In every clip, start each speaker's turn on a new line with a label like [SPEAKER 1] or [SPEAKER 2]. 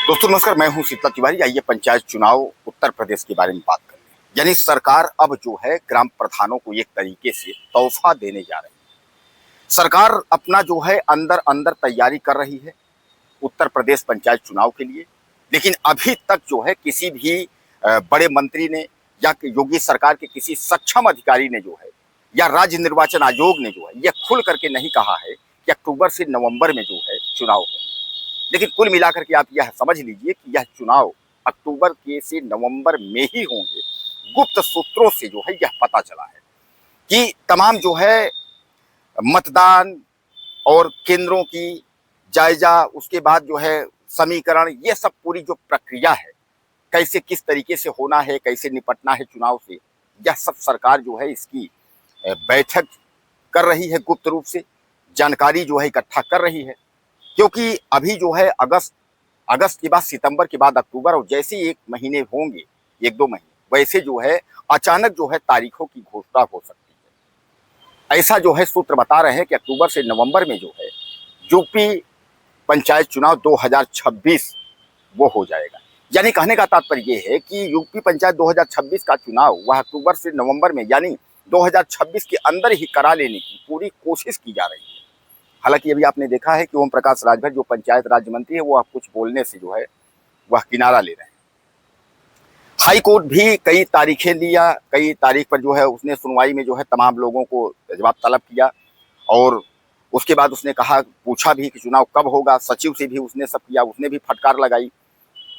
[SPEAKER 1] दोस्तों नमस्कार, मैं हूं शीतल तिवारी। आइए पंचायत चुनाव उत्तर प्रदेश के बारे में बात करते हैं। यानी सरकार अब जो है ग्राम प्रधानों को एक तरीके से तोहफा देने जा रही है। सरकार अपना जो है अंदर अंदर तैयारी कर रही है उत्तर प्रदेश पंचायत चुनाव के लिए। लेकिन अभी तक जो है किसी भी बड़े मंत्री ने या योगी सरकार के किसी सक्षम अधिकारी ने जो है या राज्य निर्वाचन आयोग ने जो है यह खुल करके नहीं कहा है कि अक्टूबर से नवंबर में जो है चुनाव हो। लेकिन कुल मिलाकर के आप यह समझ लीजिए कि यह चुनाव अक्टूबर के से नवंबर में ही होंगे। गुप्त सूत्रों से जो है यह पता चला है कि तमाम जो है मतदान और केंद्रों की जायजा, उसके बाद जो है समीकरण, ये सब पूरी जो प्रक्रिया है, कैसे किस तरीके से होना है, कैसे निपटना है चुनाव से, यह सब सरकार जो है इसकी बैठक कर रही है। गुप्त रूप से जानकारी जो है इकट्ठा कर रही है। क्योंकि अभी जो है अगस्त के बाद सितंबर के बाद अक्टूबर, और जैसे एक महीने होंगे, एक दो महीने, वैसे जो है अचानक जो है तारीखों की घोषणा हो सकती है। ऐसा जो है सूत्र बता रहे हैं कि अक्टूबर से नवंबर में जो है यूपी पंचायत चुनाव 2026 वो हो जाएगा। यानी कहने का तात्पर्य ये है कि यूपी पंचायत 2026 का चुनाव वह अक्टूबर से नवंबर में यानी 2026 के अंदर ही करा लेने की पूरी कोशिश की जा रही है। हालांकि अभी आपने देखा है कि ओम प्रकाश राजभर जो पंचायत राज्य मंत्री है वो अब कुछ बोलने से जो है वह किनारा ले रहे हैं। हाई कोर्ट भी कई तारीखें दिया, कई तारीख पर जो है उसने सुनवाई में जो है तमाम लोगों को जवाब तलब किया, और उसके बाद उसने कहा, पूछा भी कि चुनाव कब होगा। सचिव से भी उसने सब किया, उसने भी फटकार लगाई।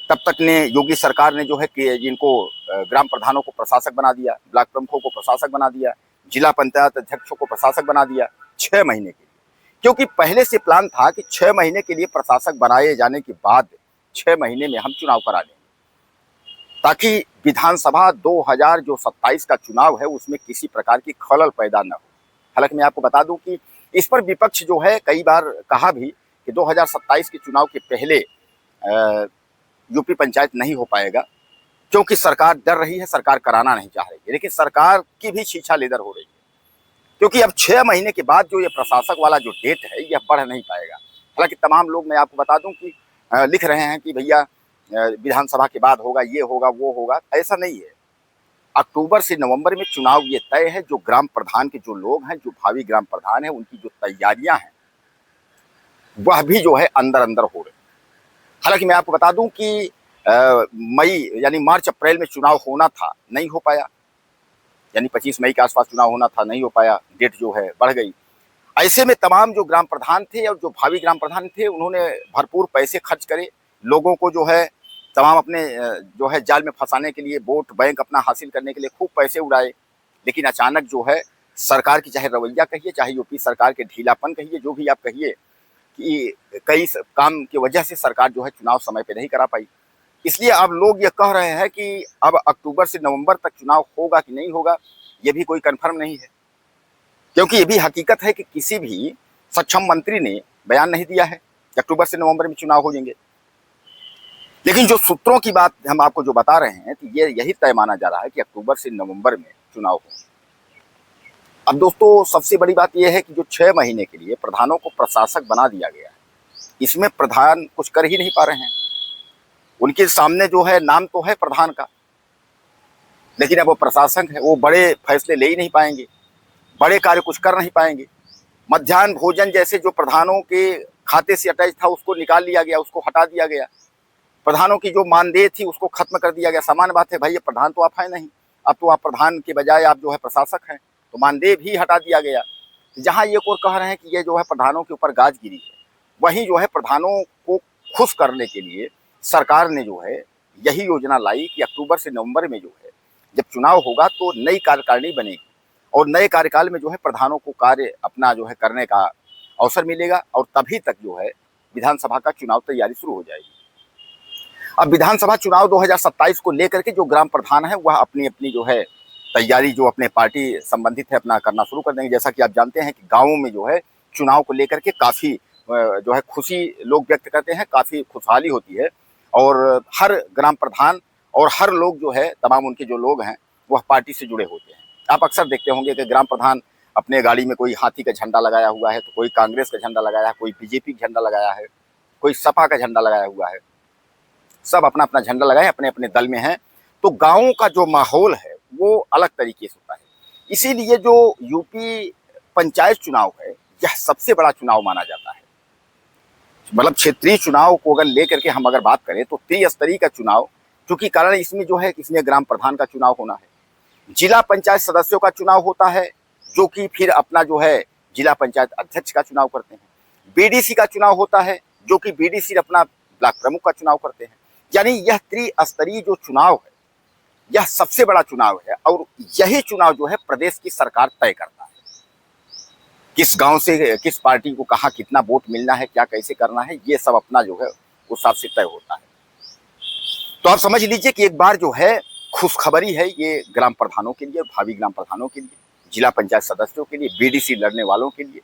[SPEAKER 1] तब तक ने योगी सरकार ने जो है कि जिनको ग्राम प्रधानों को प्रशासक बना दिया, ब्लॉक प्रमुखों को प्रशासक बना दिया, जिला पंचायत अध्यक्षों को प्रशासक बना दिया 6 महीने के लिए। क्योंकि पहले से प्लान था कि 6 महीने के लिए प्रशासक बनाए जाने के बाद 6 महीने में हम चुनाव करा लेंगे, ताकि विधानसभा 2027 का चुनाव है उसमें किसी प्रकार की खलल पैदा न हो। हालांकि मैं आपको बता दूं कि इस पर विपक्ष जो है कई बार कहा भी कि 2027 के चुनाव के पहले यूपी पंचायत नहीं हो पाएगा, क्योंकि सरकार डर रही है, सरकार कराना नहीं चाह रही है। लेकिन सरकार की भी छीछा लेदर हो रही है, क्योंकि अब 6 महीने के बाद जो ये प्रशासक वाला जो डेट है यह बढ़ नहीं पाएगा। हालांकि तमाम लोग, मैं आपको बता दूं कि लिख रहे हैं कि भैया विधानसभा के बाद होगा, ये होगा, वो होगा। ऐसा नहीं है। अक्टूबर से नवंबर में चुनाव ये तय है। जो ग्राम प्रधान के जो लोग हैं, जो भावी ग्राम प्रधान है, उनकी जो तैयारियां हैं वह भी जो है अंदर अंदर हो रही है। हालांकि मैं आपको बता दूं कि मई यानी मार्च अप्रैल में चुनाव होना था, नहीं हो पाया। यानी 25 मई के आसपास चुनाव होना था, नहीं हो पाया, डेट जो है बढ़ गई। ऐसे में तमाम जो ग्राम प्रधान थे और जो भावी ग्राम प्रधान थे, उन्होंने भरपूर पैसे खर्च करे, लोगों को जो है तमाम अपने जो है जाल में फंसाने के लिए, वोट बैंक अपना हासिल करने के लिए खूब पैसे उड़ाए। लेकिन अचानक जो है सरकार की, चाहे रवैया कहिए, चाहे यूपी सरकार के ढीलापन कहिए, जो भी आप कहिए, कि कई काम की वजह से सरकार जो है चुनाव समय पे नहीं करा पाई। इसलिए अब लोग ये कह रहे हैं कि अब अक्टूबर से नवंबर तक चुनाव होगा कि नहीं होगा, ये भी कोई कंफर्म नहीं है। क्योंकि ये भी हकीकत है कि किसी भी सक्षम मंत्री ने बयान नहीं दिया है कि अक्टूबर से नवंबर में चुनाव हो जाएंगे। लेकिन जो सूत्रों की बात हम आपको जो बता रहे हैं, तो ये यही तय माना जा रहा है कि अक्टूबर से नवंबर में चुनाव हो। अब दोस्तों सबसे बड़ी बात यह है कि जो 6 महीने के लिए प्रधानों को प्रशासक बना दिया गया है, इसमें प्रधान कुछ कर ही नहीं पा रहे हैं। उनके सामने जो है नाम तो है प्रधान का, लेकिन अब वो प्रशासक है, वो बड़े फैसले ले ही नहीं पाएंगे, बड़े कार्य कुछ कर नहीं पाएंगे। मध्याह्न भोजन जैसे जो प्रधानों के खाते से अटैच था उसको निकाल लिया गया, उसको हटा दिया गया। प्रधानों की जो मानदेय थी उसको खत्म कर दिया गया। सामान्य बात है भाई, ये प्रधान तो आप है नहीं, अब तो आप प्रधान के बजाय आप जो है प्रशासक हैं, तो मानदेय भी हटा दिया गया। जहाँ ये कोर कह रहे हैं कि ये जो है प्रधानों के ऊपर गाज गिरी है, वहीं जो है प्रधानों को खुश करने के लिए सरकार ने जो है यही योजना लाई कि अक्टूबर से नवंबर में जो है जब चुनाव होगा तो नई कार्यकारिणी बनेगी, और नए कार्यकाल में जो है प्रधानों को कार्य अपना जो है करने का अवसर मिलेगा, और तभी तक जो है विधानसभा का चुनाव तैयारी शुरू हो जाएगी। अब विधानसभा चुनाव 2027 को लेकर के जो ग्राम प्रधान है वह अपनी अपनी जो है तैयारी जो अपने पार्टी संबंधित है अपना करना शुरू कर देंगे। जैसा कि आप जानते हैं कि गाँवों में जो है चुनाव को लेकर के काफ़ी जो है खुशी लोग व्यक्त करते हैं, काफ़ी खुशहाली होती है, और हर ग्राम प्रधान और हर लोग जो है तमाम उनके जो लोग हैं वह पार्टी से जुड़े होते हैं। आप अक्सर देखते होंगे कि ग्राम प्रधान अपने गाड़ी में कोई हाथी का झंडा लगाया हुआ है, तो कोई कांग्रेस का झंडा लगाया है, कोई बीजेपी का झंडा लगाया है, कोई सपा का झंडा लगाया हुआ है। सब अपना अपना झंडा लगाए, अपने अपने दल में हैं, तो गाँव का जो माहौल है वो अलग तरीके से होता है। इसीलिए जो यूपी पंचायत चुनाव है, यह सबसे बड़ा चुनाव माना जाता है। मतलब क्षेत्रीय चुनाव को अगर लेकर के हम अगर बात करें तो त्रिस्तरीय का चुनाव, क्योंकि कारण इसमें जो है इसमें ग्राम प्रधान का चुनाव होना है, जिला पंचायत सदस्यों का चुनाव होता है, जो कि फिर अपना जो है जिला पंचायत अध्यक्ष का चुनाव करते हैं, बीडीसी का चुनाव होता है, जो कि बीडीसी अपना ब्लॉक प्रमुख का चुनाव करते हैं। यानी यह त्रिस्तरीय जो चुनाव है, यह सबसे बड़ा चुनाव है, और यही चुनाव जो है प्रदेश की सरकार तय करता है, किस गांव से किस पार्टी को कहाँ कितना वोट मिलना है, क्या कैसे करना है, ये सब अपना जो है उस हिसाब से तय होता है। तो आप समझ लीजिए कि एक बार जो है खुशखबरी है ये ग्राम प्रधानों के लिए, भावी ग्राम प्रधानों के लिए, जिला पंचायत सदस्यों के लिए, बीडीसी लड़ने वालों के लिए,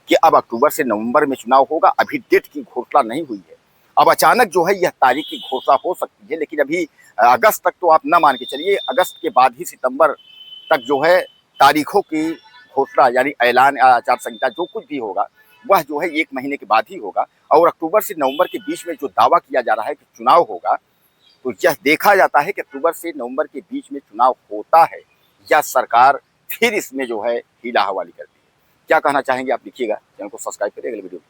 [SPEAKER 1] कि अब अक्टूबर से नवंबर में चुनाव होगा। अभी डेट की घोषणा नहीं हुई है, अब अचानक जो है यह तारीख की घोषणा हो सकती है, लेकिन अभी अगस्त तक तो आप न मान के चलिए, अगस्त के बाद ही सितंबर तक जो है तारीखों की घोषणा, यानी ऐलान आचार संहिता जो कुछ भी होगा वह जो है 1 महीने के बाद ही होगा। और अक्टूबर से नवंबर के बीच में जो दावा किया जा रहा है कि चुनाव होगा, तो यह देखा जाता है कि अक्टूबर से नवंबर के बीच में चुनाव होता है या सरकार फिर इसमें जो है हीला हवाली करती है। क्या कहना चाहेंगे आप, लिखिएगा, चैनल को सब्सक्राइब करिए, अगले वीडियो